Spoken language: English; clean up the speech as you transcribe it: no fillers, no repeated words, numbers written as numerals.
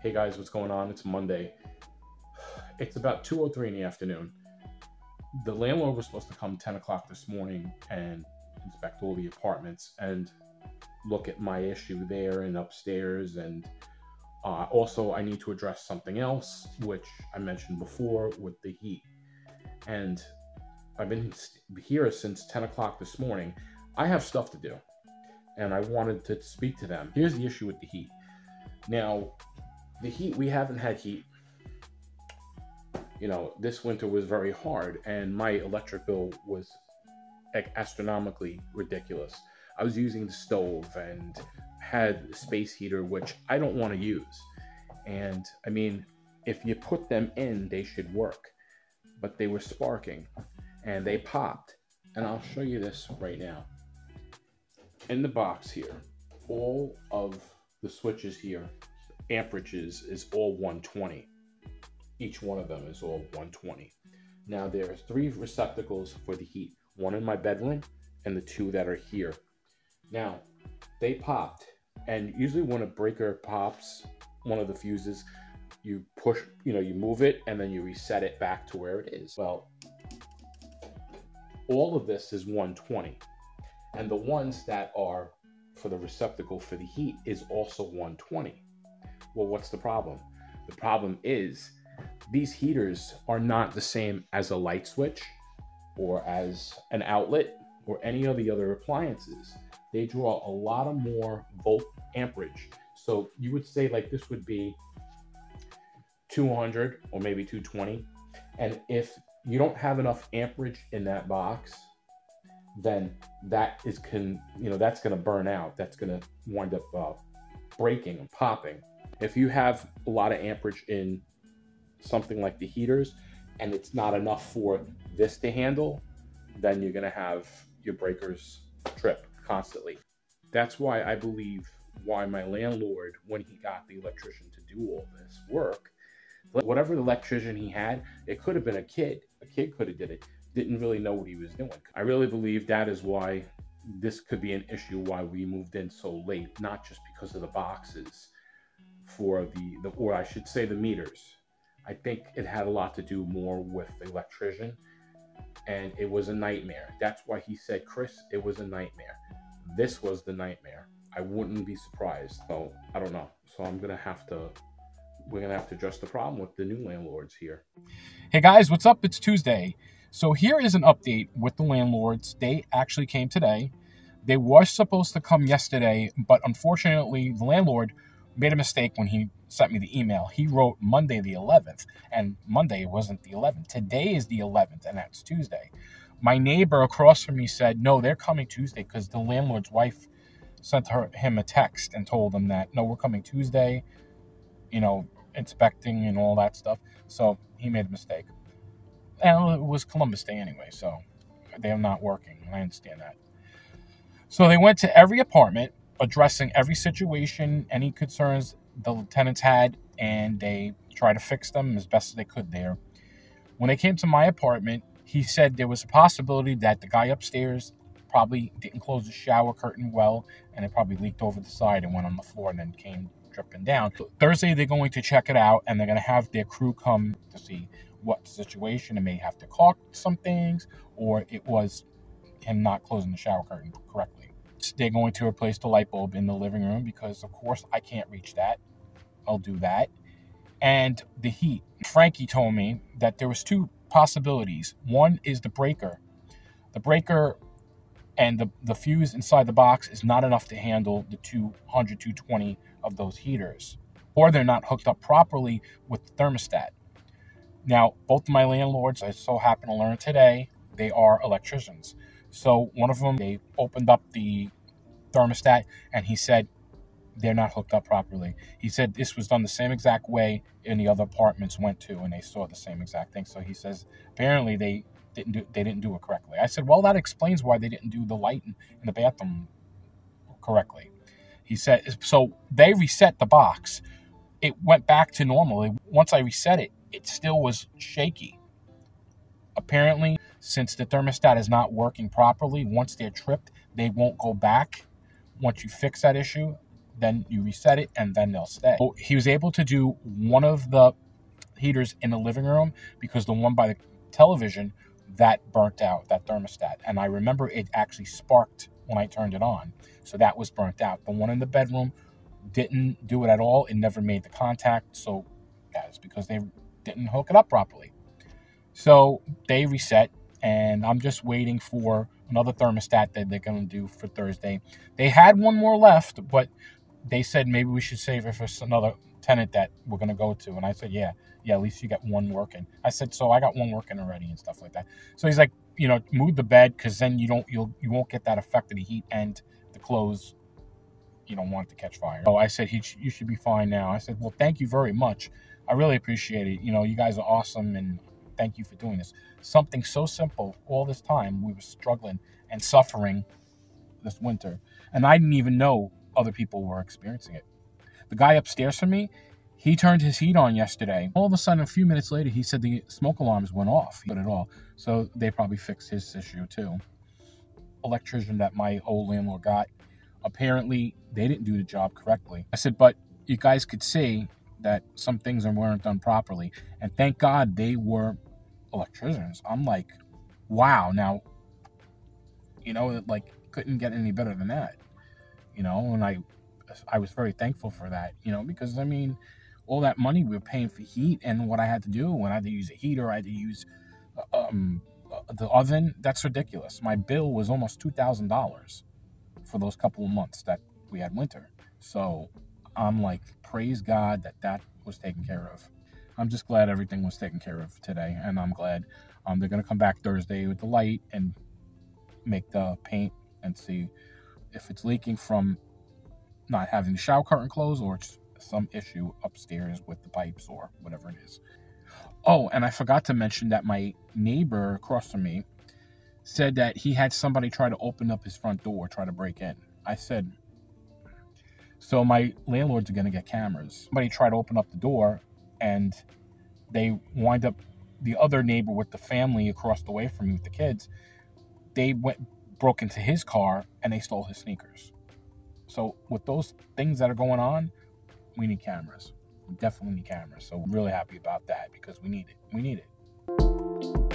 Hey guys, what's going on? It's Monday. It's about 2:03 in the afternoon. The landlord was supposed to come 10 o'clock this morning and inspect all the apartments and look at my issue there and upstairs. And also, I need to address something else, which I mentioned before with the heat. And I've been here since 10 o'clock this morning. I have stuff to do, and I wanted to speak to them. Here's the issue with the heat. Now, the heat, we haven't had heat. This winter was very hard, and my electric bill was astronomically ridiculous. I was using the stove and had a space heater, which I don't want to use. And I mean, if you put them in, they should work. But they were sparking, and they popped. And I'll show you this right now. In the box here, all of the switches here, amperages is all 120. Each one of them is all 120. Now there's 3 receptacles for the heat, one in my bedroom and the 2 that are here. Now they popped, and usually when a breaker pops, one of the fuses, you push, you move it and then you reset it back to where it is. Well, all of this is 120, and the ones that are for the receptacle for the heat is also 120. Well, what's the problem? The problem is these heaters are not the same as a light switch or as an outlet or any of the other appliances. They draw a lot of more volt amperage. So you would say like this would be 200 or maybe 220. And if you don't have enough amperage in that box, then that is that's going to burn out. That's going to wind up breaking and popping. If you have a lot of amperage in something like the heaters and it's not enough for this to handle, then you're going to have your breakers trip constantly. That's why I believe why my landlord, when he got the electrician to do all this work, whatever the electrician he had, it could have been a kid. A kid could have did it. Didn't really know what he was doing. I really believe that is why this could be an issue why we moved in so late, not just because of the boxes for or I should say the meters. I think it had a lot to do more with the electrician, and it was a nightmare. That's why he said, Chris, it was a nightmare. This was the nightmare. I wouldn't be surprised. So I don't know. So we're gonna have to address the problem with the new landlords here. Hey guys, what's up? It's Tuesday. So here is an update with the landlords. They actually came today. They were supposed to come yesterday, but unfortunately the landlord made a mistake when he sent me the email. He wrote Monday the 11th, and Monday wasn't the 11th. Today is the 11th, and that's Tuesday. My neighbor across from me said, no, they're coming Tuesday, because the landlord's wife sent him a text and told him that, no, we're coming Tuesday, inspecting and all that stuff. So he made a mistake. And it was Columbus Day anyway, so they're not working, and I understand that. So they went to every apartment, addressing every situation, any concerns the tenants had, and they tried to fix them as best as they could there. When they came to my apartment, he said there was a possibility that the guy upstairs probably didn't close the shower curtain well, and it probably leaked over the side and went on the floor and then came dripping down. Thursday, they're going to check it out, and they're going to have their crew come to see what the situation. It may have to caulk some things, or it was him not closing the shower curtain correctly. They're going to replace the light bulb in the living room because, of course, I can't reach that. I'll do that. And the heat. Frankie told me that there was 2 possibilities. One is the breaker. The breaker and the fuse inside the box is not enough to handle the 200, 220 of those heaters. Or they're not hooked up properly with the thermostat. Now, both of my landlords, I so happen to learn today, they are electricians. So one of them, they opened up the thermostat, and he said they're not hooked up properly. He said this was done the same exact way in the other apartments went to, and they saw the same exact thing. So he says apparently they didn't do it correctly. I said, well, that explains why they didn't do the light in the bathroom correctly. He said, so they reset the box. It went back to normal. Once I reset it, it still was shaky. Apparently, since the thermostat is not working properly, once they're tripped, they won't go back. Once you fix that issue, then you reset it, and then they'll stay. So he was able to do one of the heaters in the living room because the one by the television, that burnt out, that thermostat. And I remember it actually sparked when I turned it on. So that was burnt out. The one in the bedroom didn't do it at all. It never made the contact. So that's because they didn't hook it up properly. So they reset, and I'm just waiting for another thermostat that they're going to do for Thursday. They had one more left, but they said maybe we should save it for another tenant that we're going to go to. And I said, yeah, at least you got one working. I said, so I got one working already and stuff like that. So he's like, move the bed, because then you won't get that effect of the heat, and the clothes, you don't want it to catch fire. So I said, you should be fine now. I said, well, thank you very much. I really appreciate it. You guys are awesome, and thank you for doing this. Something so simple. All this time we were struggling and suffering this winter, and I didn't even know other people were experiencing it. The guy upstairs from me, he turned his heat on yesterday. All of a sudden, a few minutes later, he said the smoke alarms went off. But at all, so they probably fixed his issue too. Electrician that my old landlord got, apparently they didn't do the job correctly. I said, but you guys could see that some things weren't done properly, and thank God they were electricians. I'm like, wow. Now, couldn't get any better than that. And I was very thankful for that, because all that money we were paying for heat, and what I had to do when I had to use a heater, I had to use the oven. That's ridiculous. My bill was almost $2,000 for those couple of months that we had winter. So I'm like, praise God that was taken care of. I'm just glad everything was taken care of today, and I'm glad they're going to come back Thursday with the light and make the paint and see if it's leaking from not having the shower curtain closed, or it's some issue upstairs with the pipes or whatever it is. Oh, and I forgot to mention that my neighbor across from me said that he had somebody try to open up his front door, try to break in. I said, so my landlords are going to get cameras. Somebody tried to open up the door, and they wind up, the other neighbor with the family across the way from me with the kids, they broke into his car, and they stole his sneakers. So with those things that are going on, we need cameras. We definitely need cameras. So we're really happy about that, because we need it.